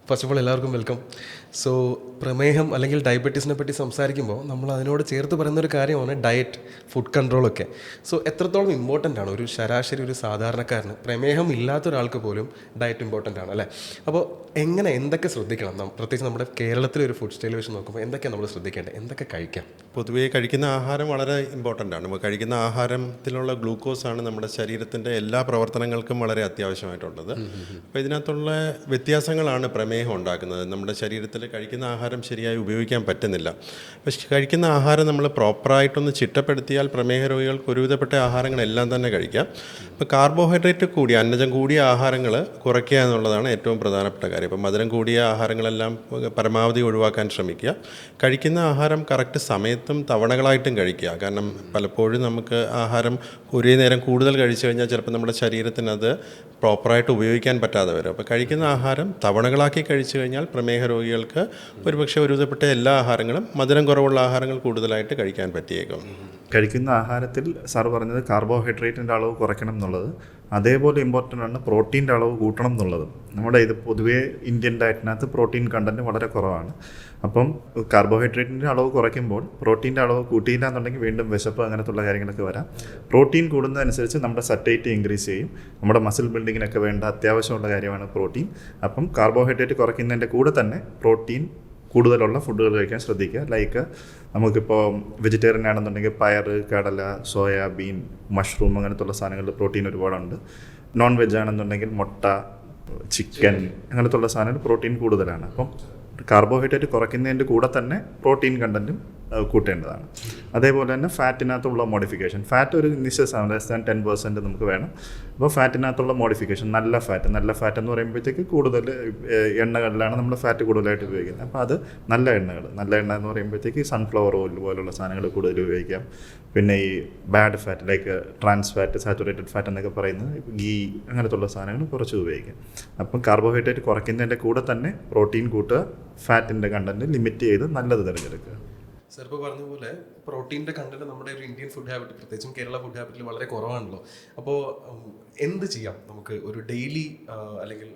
First of all എല്ലാവർക്കും welcome. So പ്രമേഹം അല്ലെങ്കിൽ ഡയബറ്റീസിനെ പറ്റി സംസാരിക്കുമ്പോൾ നമ്മൾ അതിനോട് ചേർത്ത് പറയുന്നൊരു കാര്യമാണ് ഡയറ്റ്, ഫുഡ് കൺട്രോളൊക്കെ. സോ എത്രത്തോളം ഇമ്പോർട്ടൻ്റ് ആണ് ഒരു ശരാശരി ഒരു സാധാരണക്കാരന്, പ്രമേഹം ഇല്ലാത്ത ഒരാൾക്ക് പോലും ഡയറ്റ് ഇമ്പോർട്ടൻ്റ് ആണ് അല്ലേ? അപ്പോൾ എന്തൊക്കെ ശ്രദ്ധിക്കണം? പ്രത്യേകിച്ച് നമ്മുടെ കേരളത്തിലെ ഒരു ഫുഡ് സ്റ്റൈൽ വെച്ച് നോക്കുമ്പോൾ എന്തൊക്കെയാണ് നമ്മൾ ശ്രദ്ധിക്കേണ്ടത്, എന്തൊക്കെ കഴിക്കാം? പൊതുവേ കഴിക്കുന്ന ആഹാരം വളരെ ഇമ്പോർട്ടൻ്റ് ആണ്. നമ്മൾ കഴിക്കുന്ന ആഹാരത്തിലുള്ള ഗ്ലൂക്കോസാണ് നമ്മുടെ ശരീരത്തിൻ്റെ എല്ലാ പ്രവർത്തനങ്ങൾക്കും വളരെ അത്യാവശ്യമായിട്ടുള്ളത്. അപ്പോൾ ഇതിനകത്തുള്ള വ്യത്യാസങ്ങളാണ് പ്രമേഹം ഉണ്ടാക്കുന്നത്. നമ്മുടെ ശരീരത്തിൽ കഴിക്കുന്ന ആഹാരം ശരിയായി ഉപയോഗിക്കാൻ പറ്റുന്നില്ല. പക്ഷേ കഴിക്കുന്ന ആഹാരം നമ്മൾ പ്രോപ്പറായിട്ടൊന്ന് ചിട്ടപ്പെടുത്തിയാൽ പ്രമേഹ രോഗികൾക്ക് ഒരുവിധപ്പെട്ട ആഹാരങ്ങളെല്ലാം തന്നെ കഴിക്കാം. ഇപ്പോൾ കാർബോഹൈഡ്രേറ്റ് കൂടിയ അന്നജം കൂടിയ ആഹാരങ്ങൾ കുറയ്ക്കുക എന്നുള്ളതാണ് ഏറ്റവും പ്രധാനപ്പെട്ട കാര്യം. ഇപ്പോൾ മധുരം കൂടിയ ആഹാരങ്ങളെല്ലാം പരമാവധി ഒഴിവാക്കാൻ ശ്രമിക്കുക. കഴിക്കുന്ന ആഹാരം കറക്റ്റ് സമയത്തും തവണകളായിട്ടും കഴിക്കുക. കാരണം പലപ്പോഴും നമുക്ക് ആഹാരം ഒരേ നേരം കൂടുതൽ കഴിച്ചു കഴിഞ്ഞാൽ ചിലപ്പോൾ നമ്മുടെ ശരീരത്തിന് അത് പ്രോപ്പറായിട്ട് ഉപയോഗിക്കാൻ പറ്റാതെ വരും. അപ്പോൾ കഴിക്കുന്ന ആഹാരം തവണകളാക്കി കഴിച്ചു കഴിഞ്ഞാൽ പ്രമേഹ രോഗികൾക്ക് ഒരുപക്ഷെ ഒരുവിധപ്പെട്ട എല്ലാ ആഹാരങ്ങളും മധുരം കുറവുള്ള ആഹാരങ്ങൾ കൂടുതലായിട്ട് കഴിക്കാൻ പറ്റിയേക്കും. കഴിക്കുന്ന ആഹാരത്തിൽ സാർ പറഞ്ഞത് കാർബോഹൈഡ്രേറ്റിൻ്റെ അളവ് കുറയ്ക്കണം എന്നുള്ളത്, അതേപോലെ ഇമ്പോർട്ടൻ്റ് ആണ് പ്രോട്ടീൻ്റെ അളവ് കൂട്ടണം എന്നുള്ളത്. നമ്മുടെ ഇത് പൊതുവേ ഇന്ത്യൻ ഡയറ്റിനകത്ത് പ്രോട്ടീൻ കണ്ടൻറ്റ് വളരെ കുറവാണ്. അപ്പം കാർബോഹൈഡ്രേറ്റിൻ്റെ അളവ് കുറയ്ക്കുമ്പോൾ പ്രോട്ടീൻ്റെ അളവ് കൂട്ടിയില്ല എന്നുണ്ടെങ്കിൽ വീണ്ടും വിശപ്പ് അങ്ങനത്തുള്ള കാര്യങ്ങളൊക്കെ വരാം. പ്രോട്ടീൻ കൂടുന്നതനുസരിച്ച് നമ്മുടെ സറ്റൈറ്റി ഇൻക്രീസ് ചെയ്യും. നമ്മുടെ മസിൽ ബിൽഡിങ്ങിനൊക്കെ വേണ്ട അത്യാവശ്യമുള്ള കാര്യമാണ് പ്രോട്ടീൻ. അപ്പം കാർബോഹൈഡ്രേറ്റ് കുറയ്ക്കുന്നതിൻ്റെ കൂടെ തന്നെ പ്രോട്ടീൻ കൂടുതലുള്ള ഫുഡുകൾ കഴിക്കാൻ ശ്രദ്ധിക്കുക. ലൈക്ക് നമുക്കിപ്പോൾ വെജിറ്റേറിയൻ ആണെന്നുണ്ടെങ്കിൽ പയർ, കടല, സോയാബീൻ, മഷ്റൂം അങ്ങനത്തുള്ള സാധനങ്ങളിൽ പ്രോട്ടീൻ ഒരുപാടുണ്ട്. നോൺ വെജ് ആണെന്നുണ്ടെങ്കിൽ മുട്ട, ചിക്കൻ അങ്ങനത്തുള്ള സാധനങ്ങൾ പ്രോട്ടീൻ കൂടുതലാണ്. അപ്പം കാർബോഹൈഡ്രേറ്റ് കുറയ്ക്കുന്നതിൻ്റെ കൂടെ തന്നെ പ്രോട്ടീൻ കണ്ടൻറ്റും കൂട്ടേണ്ടതാണ്. അതേപോലെ തന്നെ ഫാറ്റിനകത്തുള്ള മോഡിഫിക്കേഷൻ, ഫാറ്റ് ഒരു നിശ്ചിതമാണ്, ലെസ് ദാൻ 10% നമുക്ക് വേണം. അപ്പോൾ ഫാറ്റിനകത്തുള്ള മോഡിഫിക്കേഷൻ, നല്ല ഫാറ്റ് എന്ന് പറയുമ്പോഴത്തേക്ക് കൂടുതൽ എണ്ണകളിലാണ് നമ്മൾ ഫാറ്റ് കൂടുതലായിട്ട് ഉപയോഗിക്കുന്നത്. അപ്പോൾ അത് നല്ല എണ്ണ എന്ന് പറയുമ്പോഴത്തേക്ക് സൺഫ്ലവർ ഓയിൽ പോലുള്ള സാധനങ്ങൾ കൂടുതൽ ഉപയോഗിക്കാം. പിന്നെ ഈ bad fat like trans fat, saturated fat എന്നൊക്കെ പറയുന്നത് ഗീ അങ്ങനത്തുള്ള സാധനങ്ങൾ കുറച്ച് ഉപയോഗിക്കാം. അപ്പം കാർബോഹൈഡ്രേറ്റ് കുറയ്ക്കുന്നതിൻ്റെ കൂടെ തന്നെ പ്രോട്ടീൻ കൂട്ടുക, ഫാറ്റിൻ്റെ കണ്ടൻറ്റ് ലിമിറ്റ് ചെയ്ത് നല്ലത് തിരഞ്ഞെടുക്കുക. സർ ഇപ്പോൾ പറഞ്ഞ പോലെ പ്രോട്ടീൻ്റെ കണ്ടന്റ് നമ്മുടെ ഒരു ഇന്ത്യൻ ഫുഡ് ഹാബിറ്റ്, പ്രത്യേകിച്ചും കേരള ഫുഡ് ഹാബിറ്റിൽ വളരെ കുറവാണല്ലോ. അപ്പോൾ എന്ത് ചെയ്യാം നമുക്ക് ഒരു ഡെയിലി, അല്ലെങ്കിൽ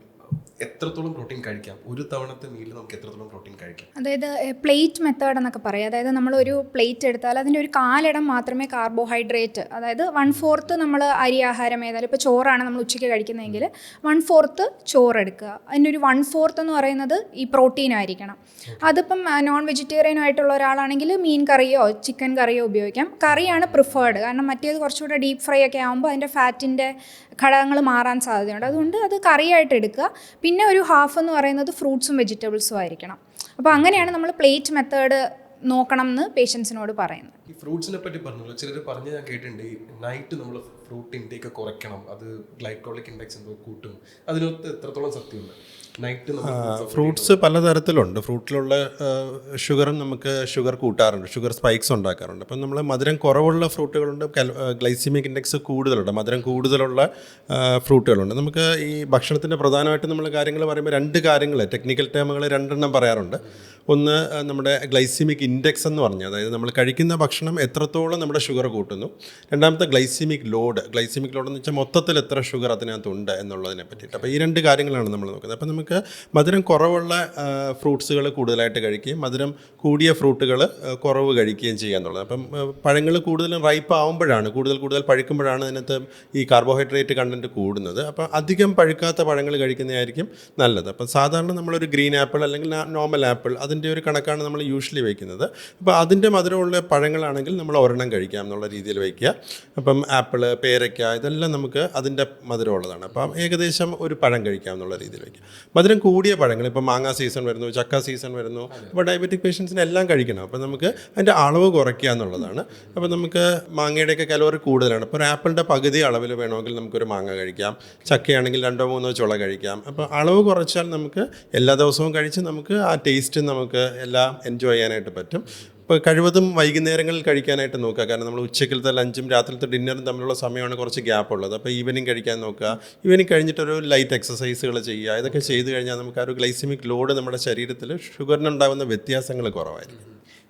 എത്രത്തോളം പ്രോട്ടീൻ കഴിക്കാം? ഒരു തവണത്തെ മീലിൽ നമുക്ക് എത്രത്തോളം പ്രോട്ടീൻ കഴിക്കാം? അതായത് പ്ലേറ്റ് മെത്തേഡ് എന്നൊക്കെ പറയും. അതായത് നമ്മളൊരു പ്ലേറ്റ് എടുത്താൽ അതിൻ്റെ ഒരു കാലിടം മാത്രമേ കാർബോഹൈഡ്രേറ്റ്, അതായത് 1/4 നമ്മൾ അരി ആഹാരം ഏതായാലും ഇപ്പോൾ ചോറാണ് നമ്മൾ ഉച്ചയ്ക്ക് കഴിക്കുന്നതെങ്കിൽ 1/4 ചോറ് എടുക്കുക. അതിൻ്റെ ഒരു 1/4 എന്ന് പറയുന്നത് ഈ പ്രോട്ടീൻ ആയിരിക്കണം. അതിപ്പം നോൺ വെജിറ്റേറിയൻ ആയിട്ടുള്ള ഒരാളാണെങ്കിൽ മീൻ കറിയോ ചിക്കൻ കറിയോ ഉപയോഗിക്കാം. കറിയാണ് പ്രിഫേർഡ്, കാരണം മറ്റേത് കുറച്ചുകൂടെ ഡീപ്പ് ഫ്രൈ ഒക്കെ ആകുമ്പോൾ അതിൻ്റെ ഫാറ്റിൻ്റെ ഘടകങ്ങൾ മാറാൻ സാധ്യതയുണ്ട്. അതുകൊണ്ട് അത് കറിയായിട്ട് എടുക്കുക. പിന്നെ ഒരു ഹാഫ് എന്ന് പറയുന്നത് ഫ്രൂട്ട്സും വെജിറ്റബിൾസും ആയിരിക്കണം. അപ്പോൾ അങ്ങനെയാണ് നമ്മൾ പ്ലേറ്റ് മെത്തേഡ് നോക്കണം എന്ന് പേഷ്യൻസിനോട് പറയുന്നത്. ഈ ഫ്രൂട്ട്സിനെ പറ്റി പറഞ്ഞല്ലോ, ചിലർ പറഞ്ഞ് ഞാൻ കേട്ടിട്ടുണ്ട് ഈ നൈറ്റ് നമ്മൾ ഫ്രൂട്ട് ഇൻടേക്ക് കുറയ്ക്കണം, അത് ഗ്ലൈക്കോളിക് ഇൻഡെക്സ് എന്തോ കൂട്ടും. അതിനകത്ത് എത്രത്തോളം സത്യമുണ്ട്? ഫ്രൂട്ട്സ് പലതരത്തിലുണ്ട്. ഫ്രൂട്ടിലുള്ള ഷുഗറും നമുക്ക് ഷുഗർ കൂട്ടാറുണ്ട്, ഷുഗർ സ്പൈക്സ് ഉണ്ടാക്കാറുണ്ട്. അപ്പം നമ്മൾ മധുരം കുറവുള്ള ഫ്രൂട്ടുകളുണ്ട്, ഗ്ലൈസിമിക് ഇൻഡെക്സ് കൂടുതലുണ്ട്, മധുരം കൂടുതലുള്ള ഫ്രൂട്ടുകളുണ്ട്. നമുക്ക് ഈ ഭക്ഷണത്തിൻ്റെ പ്രധാനമായിട്ടും നമ്മൾ കാര്യങ്ങൾ പറയുമ്പോൾ 2 കാര്യങ്ങൾ, ടെക്നിക്കൽ ടേമുകൾ 2 പറയാറുണ്ട്. ഒന്ന് നമ്മുടെ ഗ്ലൈസിമിക് ഇൻഡെക്സ് എന്ന് പറഞ്ഞാൽ, അതായത് നമ്മൾ കഴിക്കുന്ന ഭക്ഷണം എത്രത്തോളം നമ്മുടെ ഷുഗർ കൂട്ടുന്നു. രണ്ടാമത്തെ ഗ്ലൈസിമിക് ലോഡ് എന്ന് വെച്ചാൽ മൊത്തത്തിൽ എത്ര ഷുഗർ അതിനകത്തുണ്ട് എന്നുള്ളതിനെ പറ്റിയിട്ട്. അപ്പോൾ ഈ 2 കാര്യങ്ങളാണ് നമ്മൾ നോക്കുന്നത്. അപ്പോൾ നമുക്ക് മധുരം കുറവുള്ള ഫ്രൂട്ട്സുകൾ കൂടുതലായിട്ട് കഴിക്കുകയും മധുരം കൂടിയ ഫ്രൂട്ടുകൾ കുറവ് കഴിക്കുകയും ചെയ്യുക എന്നുള്ളത്. അപ്പം പഴങ്ങൾ കൂടുതലും റൈപ്പ് ആവുമ്പോഴാണ്, കൂടുതൽ പഴുക്കുമ്പോഴാണ് അതിനകത്ത് ഈ കാർബോഹൈഡ്രേറ്റ് കണ്ടൻറ്റ് കൂടുന്നത്. അപ്പോൾ അധികം പഴുക്കാത്ത പഴങ്ങൾ കഴിക്കുന്നതായിരിക്കും നല്ലത്. അപ്പം സാധാരണ നമ്മളൊരു ഗ്രീൻ ആപ്പിൾ അല്ലെങ്കിൽ നോർമൽ ആപ്പിൾ, അതിൻ്റെ ഒരു കണക്കാണ് നമ്മൾ യൂഷ്വലി വയ്ക്കുന്നത്. അപ്പോൾ അതിൻ്റെ മധുരമുള്ള പഴങ്ങളാണെങ്കിൽ നമ്മൾ ഒരെണ്ണം കഴിക്കാം എന്നുള്ള രീതിയിൽ വയ്ക്കുക. അപ്പം ആപ്പിൾ, പേരയ്ക്ക ഇതെല്ലാം നമുക്ക് അതിൻ്റെ മധുരമുള്ളതാണ്. അപ്പം ഏകദേശം ഒരു പഴം കഴിക്കാം എന്നുള്ള രീതിയിൽ വയ്ക്കുക. മധുരം കൂടിയ പഴങ്ങൾ, ഇപ്പോൾ മാങ്ങ സീസൺ വരുന്നു, ചക്ക സീസൺ വരുന്നു, അപ്പോൾ ഡയബറ്റിക് പേഷ്യൻസിന് എല്ലാം കഴിക്കണം. അപ്പോൾ നമുക്ക് അതിൻ്റെ അളവ് കുറയ്ക്കുക എന്നുള്ളതാണ്. അപ്പോൾ നമുക്ക് മാങ്ങയുടെയൊക്കെ കലോറി കൂടുതലാണ്. അപ്പോൾ ഒരു ആപ്പിളിൻ്റെ പകുതി അളവിൽ വേണമെങ്കിൽ നമുക്കൊരു മാങ്ങ കഴിക്കാം. ചക്കയാണെങ്കിൽ 2-3 ചുള കഴിക്കാം. അപ്പോൾ അളവ് കുറച്ചാൽ നമുക്ക് എല്ലാ ദിവസവും കഴിച്ച് നമുക്ക് ആ ടേസ്റ്റ് നമുക്ക് എല്ലാം എൻജോയ് ചെയ്യാനായിട്ട് പറ്റും. ഇപ്പോൾ കഴിവതും വൈകുന്നേരങ്ങളിൽ കഴിക്കാനായിട്ട് നോക്കുക. കാരണം നമ്മൾ ഉച്ചക്കലത്തെ ലഞ്ചും രാത്രിയിലത്തെ ഡിന്നറും തമ്മിലുള്ള സമയമാണ് കുറച്ച് ഗ്യാപ്പ് ഉള്ളത്. അപ്പോൾ ഈവനിങ് കഴിക്കാൻ നോക്കുക. ഈവനിങ് കഴിഞ്ഞിട്ടൊരു ലൈറ്റ് എക്സസൈസുകൾ ചെയ്യുക. ഇതൊക്കെ ചെയ്ത് കഴിഞ്ഞാൽ നമുക്ക് ആ ഒരു ഗ്ലൈസിമിക് ലോഡ് നമ്മുടെ ശരീരത്തിൽ ഷുഗറിനുണ്ടാകുന്ന വ്യത്യാസങ്ങൾ കുറവായിരിക്കും.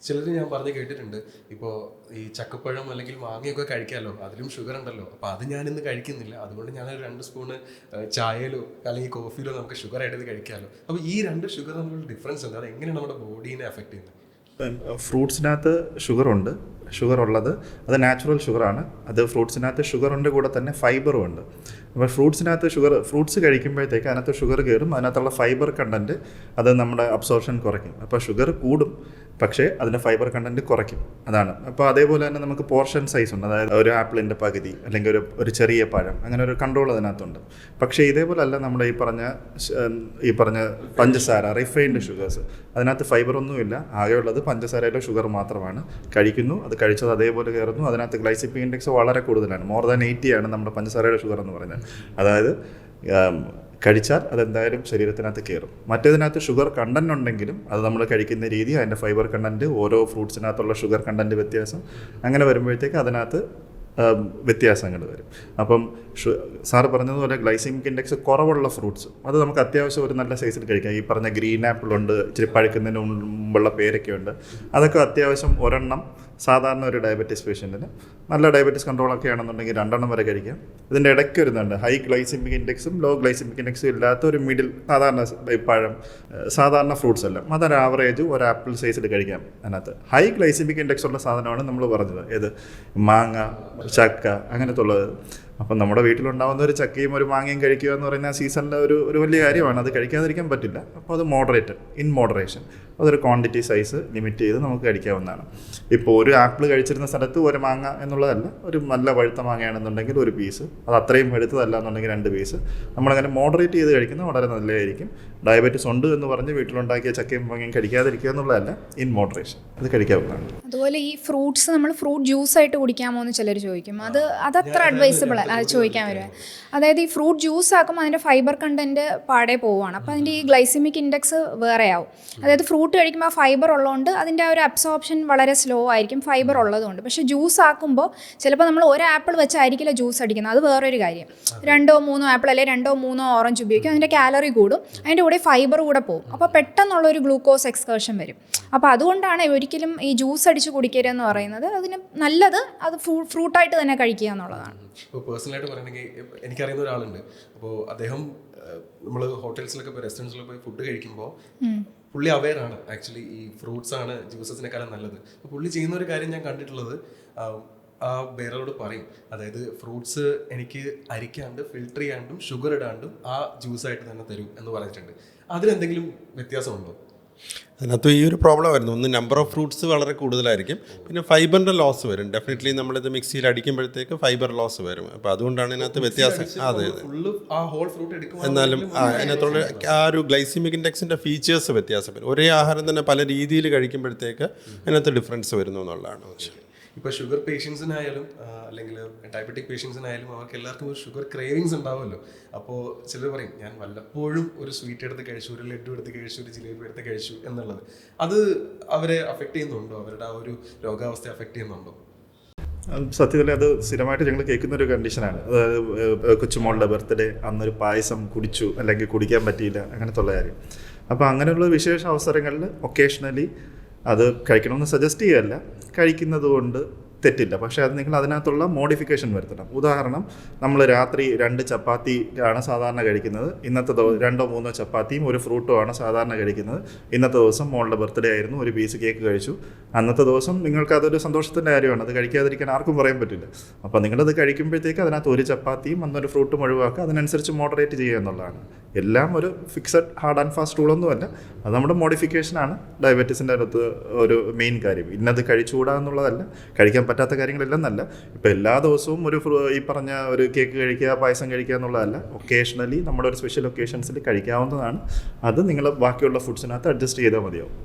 ചിലർ ഞാൻ പറഞ്ഞ് കേട്ടിട്ടുണ്ട്, ഇപ്പോൾ ഈ ചക്കപ്പഴം അല്ലെങ്കിൽ മാങ്ങയൊക്കെ കഴിക്കാമല്ലോ, അതിലും ഷുഗർ ഉണ്ടല്ലോ, അപ്പോൾ അത് ഞാനിന്ന് കഴിക്കുന്നില്ല, അതുകൊണ്ട് ഞാനൊരു 2 സ്പൂണ് ചായയിലോ അല്ലെങ്കിൽ കോഫിയിലോ നമുക്ക് ഷുഗർ ആയിട്ട് കഴിക്കാമല്ലോ. അപ്പോൾ ഈ 2 ഷുഗർ തമ്മിലുള്ള ഡിഫറൻസ് ഉണ്ട്, അത് എങ്ങനെയാണ് നമ്മുടെ ബോഡീനെ എഫക്ട് ചെയ്യുന്നത്? ഫ്രൂട്ട്സിനകത്ത് ഷുഗറുണ്ട്. ഷുഗർ ഉള്ളത് അത് നാച്ചുറൽ ഷുഗറാണ്. അത് ഫ്രൂട്ട്സിനകത്ത് ഷുഗറുണ്ട്, കൂടെ തന്നെ ഫൈബറും ഉണ്ട്. അപ്പോൾ ഫ്രൂട്ട്സിനകത്ത് ഫ്രൂട്ട്സ് കഴിക്കുമ്പോഴത്തേക്ക് അതിനകത്ത് ഷുഗർ കയറും, അതിനകത്തുള്ള ഫൈബർ കണ്ടൻറ്റ് അത് നമ്മുടെ അബ്സോർപ്ഷൻ കുറയ്ക്കും. അപ്പോൾ ഷുഗർ കൂടും, പക്ഷേ അതിൻ്റെ ഫൈബർ കണ്ടൻറ്റ് കുറയ്ക്കും, അതാണ്. അപ്പോൾ അതേപോലെ തന്നെ നമുക്ക് പോർഷൻ സൈസ് ഉണ്ട്, അതായത് ഒരു ആപ്പിളിൻ്റെ പകുതി അല്ലെങ്കിൽ ഒരു ചെറിയ പഴം, അങ്ങനെ ഒരു കൺട്രോൾ അതിനകത്തുണ്ട്. പക്ഷേ ഇതേപോലെ അല്ല നമ്മുടെ ഈ പറഞ്ഞ പഞ്ചസാര, റിഫൈൻഡ് ഷുഗേഴ്സ്, അതിനകത്ത് ഫൈബറൊന്നുമില്ല, ആകെയുള്ളത് പഞ്ചസാരയിലെ ഷുഗർ മാത്രമാണ്. കഴിക്കുന്നു, അത് കഴിച്ചത് അതേപോലെ കയറുന്നു. അതിനകത്ത് ഗ്ലൈസിമിക് ഇൻഡെക്സ് വളരെ കൂടുതലാണ്, മോർ ദാൻ 80 ആണ് നമ്മുടെ പഞ്ചസാരയുടെ ഷുഗർ എന്ന് പറയുന്നത്. അതായത് കഴിച്ചാൽ അതെന്തായാലും ശരീരത്തിനകത്ത് കയറും. മറ്റേതിനകത്ത് ഷുഗർ കണ്ടൻറ് ഉണ്ടെങ്കിലും അത് നമ്മൾ കഴിക്കുന്ന രീതി, അതിൻ്റെ ഫൈബർ കണ്ടൻറ്റ്, ഓരോ ഫ്രൂട്ട്സിനകത്തുള്ള ഷുഗർ കണ്ടൻറ്റ് വ്യത്യാസം, അങ്ങനെ വരുമ്പോഴത്തേക്ക് അതിനകത്ത് വ്യത്യാസങ്ങൾ വരും. അപ്പം സാറ് പറഞ്ഞതുപോലെ ഗ്ലൈസിമിക് ഇൻഡെക്സ് കുറവുള്ള ഫ്രൂട്ട്സ് അത് നമുക്ക് അത്യാവശ്യം ഒരു നല്ല സൈസിൽ കഴിക്കാം. ഈ പറഞ്ഞ ഗ്രീൻ ആപ്പിൾ ഉണ്ട്, ഇച്ചിരി പഴുക്കുന്നതിന് മുമ്പുള്ള പേരൊക്കെയുണ്ട്, അതൊക്കെ അത്യാവശ്യം ഒരെണ്ണം സാധാരണ ഒരു ഡയബറ്റീസ് പേഷ്യൻറ്റിന് നല്ല ഡയബറ്റീസ് കൺട്രോളൊക്കെ ആണെന്നുണ്ടെങ്കിൽ 2 എണ്ണം വരെ കഴിക്കാം. ഇതിൻ്റെ ഇടയ്ക്ക് വരുന്നുണ്ട് ഹൈ ഗ്ലൈസിമിക് ഇൻഡെക്സും ലോ ഗ്ലൈസിമിക് ഇൻഡെക്സും ഇല്ലാത്ത ഒരു മിഡിൽ സാധാരണ പഴം, സാധാരണ ഫ്രൂട്ട്സ് എല്ലാം അതൊരു ആവറേജ് ഒരു ആപ്പിൾ സൈസിൽ കഴിക്കാം. അതിനകത്ത് ഹൈ ഗ്ലൈസിമിക് ഇൻഡെക്സ് ഉള്ള സാധനമാണ് നമ്മൾ പറഞ്ഞത്, ഏത് മാങ്ങ, ചക്ക, അങ്ങനത്തെ ഉള്ളത്. അപ്പം നമ്മുടെ വീട്ടിലുണ്ടാകുന്ന ഒരു ചക്കയും ഒരു മാങ്ങയും കഴിക്കുക എന്ന് പറയുന്ന സീസണിലെ ഒരു വലിയ കാര്യമാണ്, അത് കഴിക്കാതിരിക്കാൻ പറ്റില്ല. അപ്പോൾ അത് ഇൻ മോഡറേഷൻ, അതൊരു ക്വാണ്ടിറ്റി സൈസ് ലിമിറ്റ് ചെയ്ത് നമുക്ക് കഴിക്കാവുന്നതാണ്. ഇപ്പോൾ ഒരു ആപ്പിൾ കഴിച്ചിരുന്ന സ്ഥലത്ത് ഒരു മാങ്ങ എന്നുള്ളതല്ല, ഒരു നല്ല പഴുത്ത മാങ്ങയാണെന്നുണ്ടെങ്കിൽ ഒരു പീസ്, അത് അത്രയും പഴുത്തതല്ല എന്നുണ്ടെങ്കിൽ 2 പീസ്, നമ്മളങ്ങനെ മോഡറേറ്റ് ചെയ്ത് കഴിക്കുന്നത് വളരെ നല്ലതായിരിക്കും. ഡയബറ്റീസ് ഉണ്ട് എന്ന് പറഞ്ഞ് വീട്ടിലുണ്ടാക്കിയ ചക്കയും മാങ്ങയും കഴിക്കാതിരിക്കുക എന്നുള്ളതല്ല, ഇൻ മോഡറേഷൻ അത് കഴിക്കാവുന്നതാണ്. അതുപോലെ ഈ ഫ്രൂട്ട്സ് നമ്മൾ ഫ്രൂട്ട് ജ്യൂസ് ആയിട്ട് കുടിക്കാമോ എന്ന് ചിലർ ചോദിക്കും. അതത്ര അഡ്വൈസബിൾ അല്ല, അത് ചോദിക്കാൻ വരുക. അതായത് ഈ ഫ്രൂട്ട് ജ്യൂസ് ആക്കുമ്പോൾ അതിൻ്റെ ഫൈബർ കണ്ടൻറ്റ് പാടെ പോവുകയാണ്, അപ്പോൾ അതിൻ്റെ ഈ ഗ്ലൈസിമിക് ഇൻഡെക്സ് വേറെ ആവും. അതായത് ഫ്രൂട്ട് കഴിക്കുമ്പോൾ ഫൈബർ ഉള്ളതുകൊണ്ട് അതിൻ്റെ ആ ഒരു അബ്സോർപ്ഷൻ വളരെ സ്ലോ ആയിരിക്കും, ഫൈബർ ഉള്ളതുകൊണ്ട്. പക്ഷേ ജ്യൂസ് ആക്കുമ്പോൾ ചിലപ്പോൾ നമ്മൾ ഒരു ആപ്പിൾ വെച്ചായിരിക്കില്ല ജ്യൂസ് അടിക്കുന്നത്, അത് വേറൊരു കാര്യം. 2-3 ആപ്പിൾ അല്ലെങ്കിൽ 2-3 ഓറഞ്ച് ഉപയോഗിക്കും, അതിൻ്റെ കാലറി കൂടും, അതിൻ്റെ കൂടെ ഫൈബർ കൂടെ പോകും, അപ്പോൾ പെട്ടെന്നുള്ളൊരു ഗ്ലൂക്കോസ് എക്സ്കേർഷൻ വരും. അപ്പോൾ അതുകൊണ്ടാണ് ഒരിക്കലും ഈ ജ്യൂസ് അടിച്ച് കുടിക്കരുതെന്ന് പറയുന്നത്. അതിന് നല്ലത് അത് ഫ്രൂട്ടായിട്ട് തന്നെ കഴിക്കുക എന്നുള്ളതാണ്. ഇപ്പോൾ പേഴ്സണലായിട്ട് പറയുകയാണെങ്കിൽ എനിക്കറിയുന്ന ഒരാളുണ്ട്, അപ്പോൾ അദ്ദേഹം നമ്മൾ ഹോട്ടൽസിലൊക്കെ പോയി റെസ്റ്റോറൻറ്റ്സിലൊക്കെ പോയി ഫുഡ് കഴിക്കുമ്പോൾ പുള്ളി അവെയറാണ് ആക്ച്വലി ഈ ഫ്രൂട്ട്സ് ആണ് ജ്യൂസസിനെക്കാളും നല്ലത്. അപ്പോൾ പുള്ളി ചെയ്യുന്ന ഒരു കാര്യം ഞാൻ കണ്ടിട്ടുള്ളത്, ആ ബേറോട് പറയും, അതായത് ഫ്രൂട്ട്സ് എനിക്ക് അരിക്കാണ്ട് ഫിൽട്ടർ ചെയ്യാണ്ടും ഷുഗർ ഇടാണ്ടും ആ ജ്യൂസായിട്ട് തന്നെ തരും എന്ന് പറഞ്ഞിട്ടുണ്ട്. അതിലെന്തെങ്കിലും വ്യത്യാസമുണ്ടോ? അതിനകത്ത് ഈ ഒരു പ്രോബ്ലം വരുന്നു. ഒന്ന്, നമ്പർ ഓഫ് ഫ്രൂട്ട്സ് വളരെ കൂടുതലായിരിക്കും, പിന്നെ ഫൈബറിൻ്റെ ലോസ് വരും. ഡെഫിനറ്റ്ലി നമ്മളിത് മിക്സിയിൽ അടിക്കുമ്പോഴത്തേക്ക് ഫൈബർ ലോസ് വരും. അപ്പോൾ അതുകൊണ്ടാണ് ഇതിനകത്ത് വ്യത്യാസം. അതെ, എന്നാലും അതിനകത്തുള്ള ആ ഒരു ഗ്ലൈസിമിക് ഇൻഡെക്സിൻ്റെ ഫീച്ചേഴ്സ് വ്യത്യാസം വരും. ഒരേ ആഹാരം തന്നെ പല രീതിയിൽ കഴിക്കുമ്പോഴത്തേക്ക് അതിനകത്ത് ഡിഫറൻസ് വരുന്നു എന്നുള്ളതാണ്. ഇപ്പോൾ ഷുഗർ പേഷ്യൻസിനായാലും അല്ലെങ്കിൽ ഡയബറ്റിക് പേഷ്യൻസിനായാലും അവർക്ക് എല്ലാവർക്കും ഒരു ഷുഗർ ക്രേവിങ്സ് ഉണ്ടാവുമല്ലോ. അപ്പോൾ ചിലർ പറയും, ഞാൻ വല്ലപ്പോഴും ഒരു സ്വീറ്റ് എടുത്ത് കഴിച്ചു, ഒരു ലഡ്ഡു എടുത്ത് കഴിച്ചു, ഒരു ജിലേബി എടുത്ത് കഴിച്ചു എന്നുള്ളത്. അത് അവരെ അഫക്റ്റ് ചെയ്യുന്നുണ്ടോ? അവരുടെ ആ ഒരു രോഗാവസ്ഥയെ അഫക്റ്റ് ചെയ്യുന്നുണ്ടോ? സത്യത്തിൽ അത് സ്ഥിരമായിട്ട് ഞങ്ങൾ കേൾക്കുന്ന ഒരു കണ്ടീഷനാണ്. അതായത് കൊച്ചുമോളുടെ ബർത്ത്ഡേ അന്നൊരു പായസം കുടിച്ചു അല്ലെങ്കിൽ കുടിക്കാൻ പറ്റിയില്ല, അങ്ങനത്തെ ഉള്ള കാര്യം. അപ്പോൾ അങ്ങനെയുള്ള വിശേഷ അവസരങ്ങളിൽ ഒക്കേഷണലി അത് കഴിക്കണമെന്ന് സജസ്റ്റ് ചെയ്യുകയല്ല, കഴിക്കുന്നത് കൊണ്ട് തെറ്റില്ല. പക്ഷേ അത് നിങ്ങൾ അതിനകത്തുള്ള മോഡിഫിക്കേഷൻ വരുത്തണം. ഉദാഹരണം, നമ്മൾ രാത്രി 2 ചപ്പാത്തി ആണ് സാധാരണ കഴിക്കുന്നത്, ഇന്നത്തെ 2-3 ചപ്പാത്തിയും ഒരു ഫ്രൂട്ടും ആണ് സാധാരണ കഴിക്കുന്നത്. ഇന്നത്തെ ദിവസം മോളുടെ ബർത്ത്ഡേ ആയിരുന്നു, ഒരു പീസ് കേക്ക് കഴിച്ചു. അന്നത്തെ ദിവസം നിങ്ങൾക്ക് അതൊരു സന്തോഷത്തിൻ്റെ കാര്യമാണ്, അത് കഴിക്കാതിരിക്കാൻ ആർക്കും പറയാൻ പറ്റില്ല. അപ്പോൾ നിങ്ങളത് കഴിക്കുമ്പോഴത്തേക്ക് അതിനകത്ത് ഒരു ചപ്പാത്തിയും അന്നൊരു ഫ്രൂട്ടും ഒഴിവാക്കുക, അതിനനുസരിച്ച് മോഡറേറ്റ് ചെയ്യുക എന്നുള്ളതാണ്. എല്ലാം ഒരു ഫിക്സഡ് ഹാർഡ് ആൻഡ് ഫാസ്റ്റ് റൂളൊന്നുമല്ല, അത് നമ്മുടെ മോഡിഫിക്കേഷനാണ് ഡയബറ്റീസിൻ്റെ അകത്ത് ഒരു മെയിൻ കാര്യം. ഇന്നത് കഴിച്ചുകൂടാ എന്നുള്ളതല്ല, കഴിക്കാൻ പറ്റാത്ത കാര്യങ്ങളില്ലെന്നല്ല. ഇപ്പോൾ എല്ലാ ദിവസവും ഈ പറഞ്ഞ ഒരു കേക്ക് കഴിക്കുക, പായസം കഴിക്കുക എന്നുള്ളതല്ല. ഒക്കേഷണലി നമ്മുടെ ഒരു സ്പെഷ്യൽ ഒക്കേഷൻസിൽ കഴിക്കാവുന്നതാണ്. അത് നിങ്ങൾ ബാക്കിയുള്ള ഫുഡ്സിനകത്ത് അഡ്ജസ്റ്റ് ചെയ്താൽ മതിയാവും.